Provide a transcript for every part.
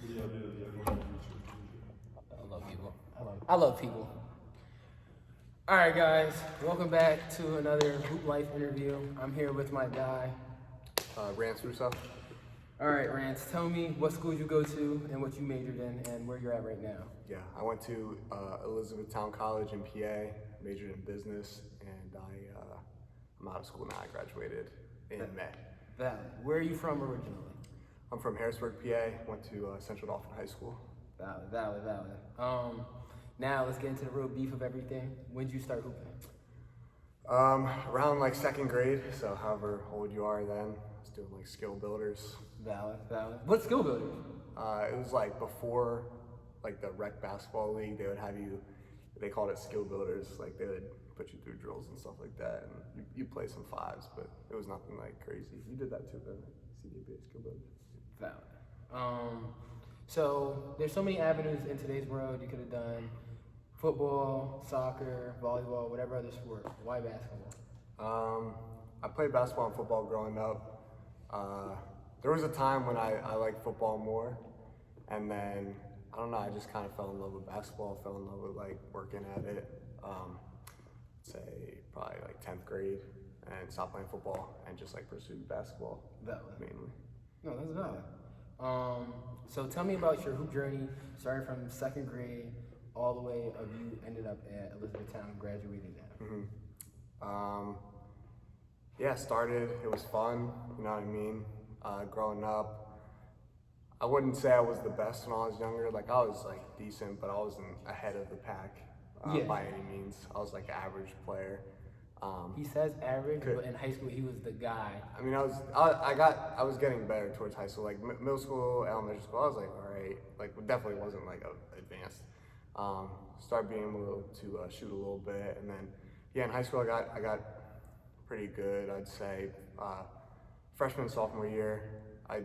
I love people. I love people. All right, guys. Welcome back to another Hoop Life interview. I'm here with my guy. Rance. All right, Rance. Tell me what school you go to and what you majored in and where you're at right now. Yeah, I went to Elizabethtown College in PA, majored in business, and I'm out of school now. I graduated in May. Where are you from originally? I'm from Harrisburg, PA. Went to Central Dauphin High School. Valid. Now let's get into the real beef of everything. When did you start hooping? Around like second grade, so however old you are then. I was doing like skill builders. Valid. What skill builders? It was like before like the rec basketball league, they would have you, they called it skill builders, like they would put you through drills and stuff like that, and you play some fives, but it was nothing like crazy. You did that too, didn't you? CDBA skill builders. Valid. So there's so many avenues in today's world. You could have done football, soccer, volleyball, whatever other sport. Why basketball? I played basketball and football growing up. There was a time when I liked football more, and then I don't know, I just kind of fell in love with basketball, fell in love with like working at it. Say probably like 10th grade, and stopped playing football and just like pursued basketball. Valid. Mainly. No, that's valid. So tell me about your hoop journey, starting from second grade all the way of you ended up at Elizabethtown, graduating now. Yeah, started, it was fun, you know what I mean? Growing up, I wouldn't say I was the best when I was younger. Like I was like decent, but I wasn't ahead of the pack by any means. I was like an average player. He says average, but in high school he was the guy. I mean, I was getting better towards high school. Like middle school, elementary school, I was like, all right. Like definitely wasn't like advanced. Started being able to shoot a little bit, and then yeah, in high school I got pretty good. I'd say freshman, sophomore year, I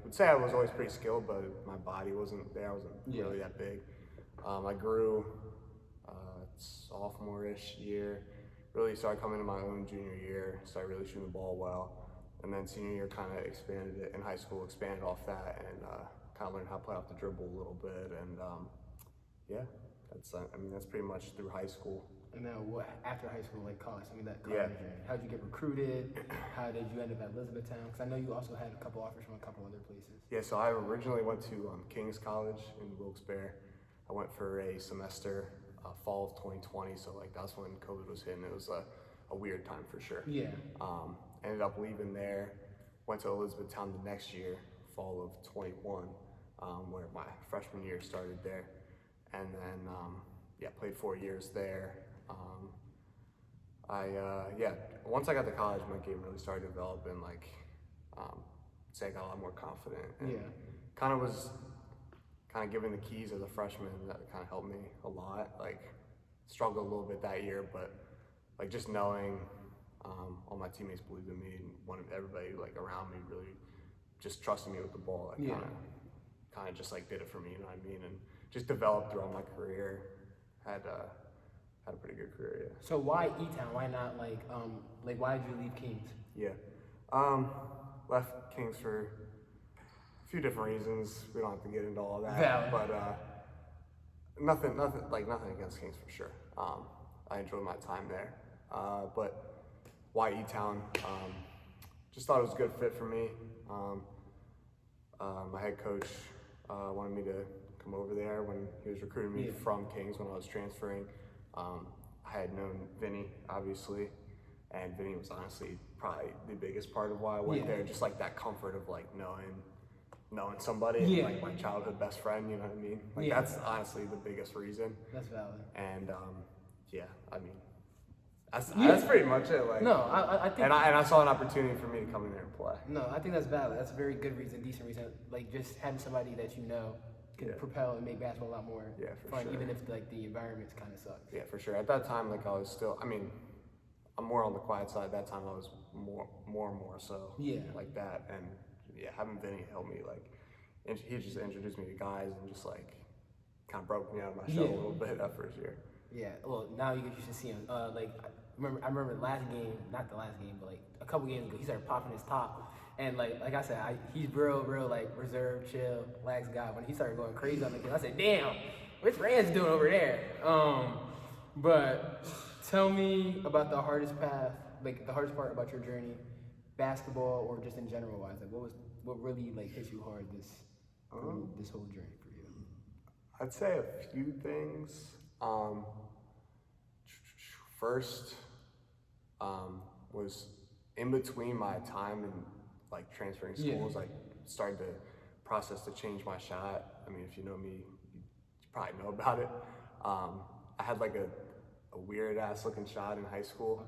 would say I was always pretty skilled, but my body wasn't there. I wasn't really that big. I grew sophomore-ish year. Really started coming to my own junior year, started really shooting the ball well. And then senior year kind of expanded it in high school, expanded off that, and kind of learned how to play off the dribble a little bit. And yeah, that's pretty much through high school. And then what after high school, like college? I mean, that college journey. How did you get recruited? How did you end up at Elizabethtown? Because I know you also had a couple offers from a couple other places. Yeah, so I originally went to King's College in Wilkes-Barre. I went for a semester, fall of 2020, so like that's when COVID was hitting. It was a weird time for sure. Yeah. Ended up leaving there, went to Elizabethtown the next year, fall of 21, where my freshman year started there. And then, played 4 years there. Once I got to college, my game really started developing, like, say I got a lot more confident. And kind of given the keys as a freshman, that kind of helped me a lot. Like, struggled a little bit that year, but like just knowing all my teammates believed in me and wanted everybody like around me really just trusted me with the ball. Like, kind of just like did it for me, you know what I mean? And just developed throughout my career. Had a pretty good career, yeah. So why E-Town? Why not like why did you leave Kings? Yeah, left Kings for a few different reasons. We don't have to get into all that. Valid. But nothing against Kings for sure. I enjoyed my time there. But why E-Town? Just thought it was a good fit for me. My head coach wanted me to come over there when he was recruiting me from Kings when I was transferring. I had known Vinny, obviously, and Vinny was honestly probably the biggest part of why I went there. Just like that comfort of like knowing somebody, like my childhood best friend, you know what I mean? Like that's honestly the biggest reason. That's valid. And that's pretty much it. Like, no, I think, and I saw an opportunity for me to come in there and play. No, I think that's valid. That's a very good reason, decent reason. Like just having somebody that you know can propel and make basketball a lot more fun, sure. Even if like the environment kind of sucks. Yeah, for sure. At that time, like I was still, I'm more on the quiet side. At that time, I was more so like that. And having Vinny help me, like, he just introduced me to guys and just like kind of broke me out of my shell a little bit that first year. Yeah, well, now you should see him. I remember the last game, not the last game, but like a couple games ago, he started popping his top. And like I said, he's real like reserved, chill, relaxed guy. When he started going crazy on the game, I said, damn, what's Rance doing over there? But tell me about the hardest path, like the hardest part about your journey, basketball or just in general wise. Like what really like hit you hard this whole journey for you? I'd say a few things. First, was in between my time and like transferring schools, like started the process to change my shot. I mean, if you know me, you probably know about it. I had like a weird ass looking shot in high school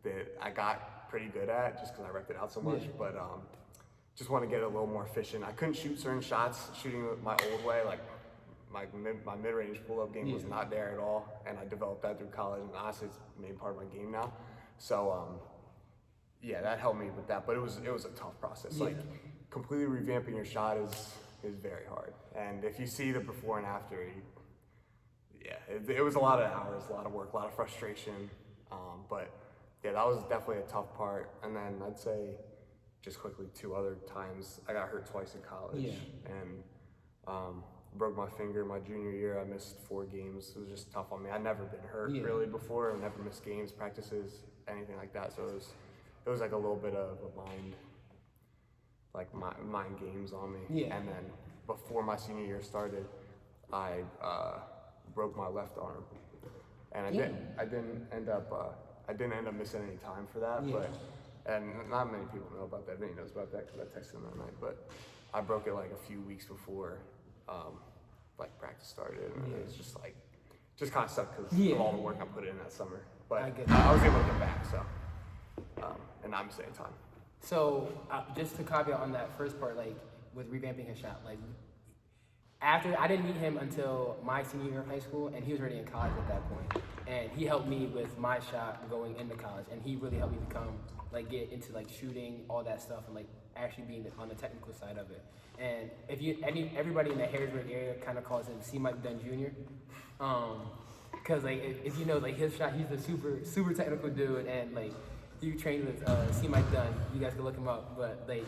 that I got pretty good at just because I repped it out so much. But just want to get a little more efficient. I couldn't shoot certain shots shooting my old way, like my mid-range pull-up game was not there at all, and I developed that through college, and honestly it's the main part of my game now. So yeah, that helped me with that, but it was a tough process. Like completely revamping your shot is very hard, and if you see the before and after, it was a lot of hours, a lot of work, a lot of frustration, but yeah, that was definitely a tough part. And then I'd say just quickly 2 other times I got hurt twice in college, and broke my finger my junior year. I missed 4 games. It was just tough on me. I'd never been hurt really before. I never missed games, practices, anything like that. So it was like a little bit of a mind games on me. And then before my senior year started, I broke my left arm, and I didn't end up missing any time for that. But and not many people know about that. Vinny knows about that because I texted him that night. But I broke it like a few weeks before like practice started, and it was just kind of sucked because of all the work I put in that summer. But I was able to get back, so and not miss any time. So just to caveat on that first part, like with revamping his shot, like after I didn't meet him until my senior year of high school, and he was already in college at that point, and he helped me with my shot going into college, and he really helped me get into like shooting, all that stuff, and like actually being on the technical side of it. And everybody in the Harrisburg area kind of calls him C. Mike Dunn Jr. Because like if you know like his shot, he's a super technical dude, and like he trained with C. Mike Dunn. You guys can look him up, but like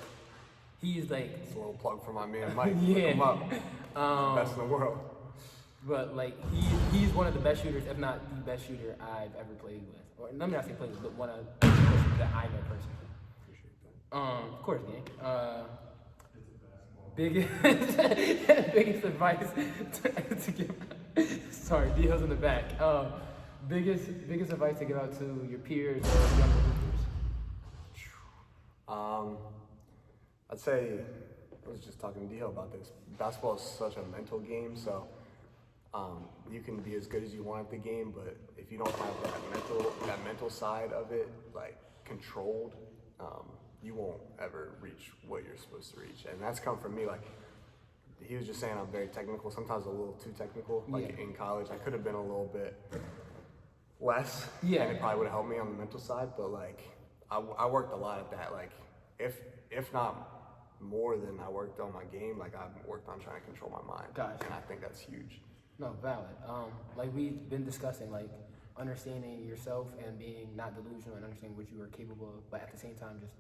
he's like it's a little plug for my man Mike. Look him up. Best in the world. But like he's one of the best shooters, if not the best shooter I've ever played with. Or let me not say played with, but one of the best shooters that I know personally. Appreciate that. Of course, gang. Biggest advice to give. Sorry, D-Hill's in the back. Biggest advice to give out to your peers or younger hoopers. I'd say I was just talking to D-Hill about this. Basketball is such a mental game, so you can be as good as you want at the game, but if you don't have that mental side of it like controlled, you won't ever reach what you're supposed to reach. And that's come from me. Like he was just saying, I'm very technical, sometimes a little too technical. Like in college, I could have been a little bit less, and it probably would have helped me on the mental side. But like I worked a lot at that. Like if not more than I worked on my game, like I worked on trying to control my mind. Gotcha. And I think that's huge. No, valid. Like we've been discussing, like understanding yourself and being not delusional and understanding what you are capable of, but at the same time just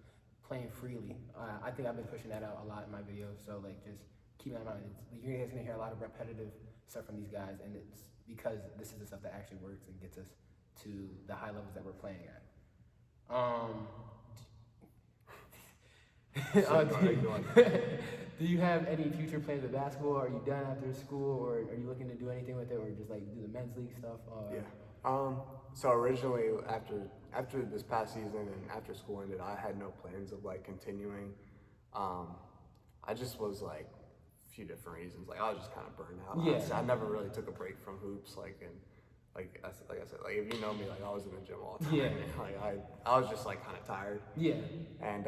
playing freely. I think I've been pushing that out a lot in my videos, so like just keep that in mind. You're guys gonna hear a lot of repetitive stuff from these guys, and it's because this is the stuff that actually works and gets us to the high levels that we're playing at. Do you have any future plans with basketball? Are you done after school, or are you looking to do anything with it, or just like do the men's league stuff? So originally after this past season and after school ended, I had no plans of like continuing. I just was like a few different reasons. Like I was just kind of burned out. Honestly. I never really took a break from hoops. Like I said, like if you know me, like I was in the gym all the time. Like I was just like kind of tired. And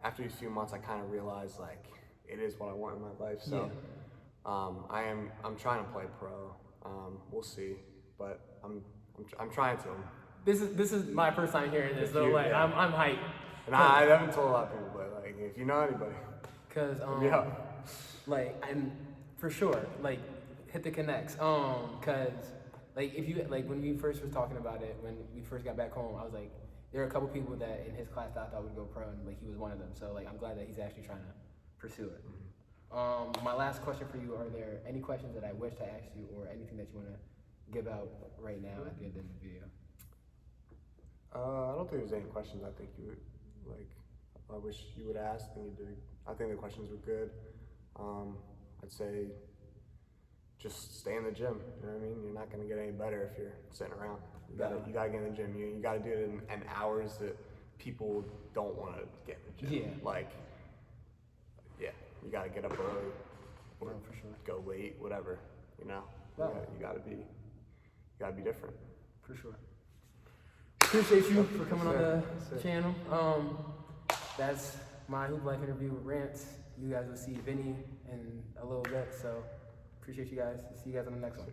after these few months, I kind of realized like it is what I want in my life. So I'm trying to play pro. We'll see, but I'm trying to. This is my first time hearing this, so like I'm hyped. And I haven't told a lot of people, but like if you know anybody, cause like and for sure like hit the connects. Cause like if you like when we first was talking about it when we first got back home, I was like, there are a couple people that in his class that I thought would go pro, and like he was one of them. So like I'm glad that he's actually trying to pursue it. My last question for you: are there any questions that I wish to ask you, or anything that you want to give out right now at the end of the video? I don't think there's any questions. I think you would like. I wish you would ask, and you did. I think the questions were good. I'd say just stay in the gym. You know what I mean? You're not gonna get any better if you're sitting around. You gotta get in the gym. You gotta do it in hours that people don't want to get in the gym. Yeah. Like, yeah, you gotta get up early or No, for sure. go late, whatever. You know, No. you gotta be different. For sure. Appreciate you for coming on the That's it. channel. That's my Hoop Life interview with Rance. You guys will see Vinny in a little bit, so appreciate you guys. See you guys on the next one.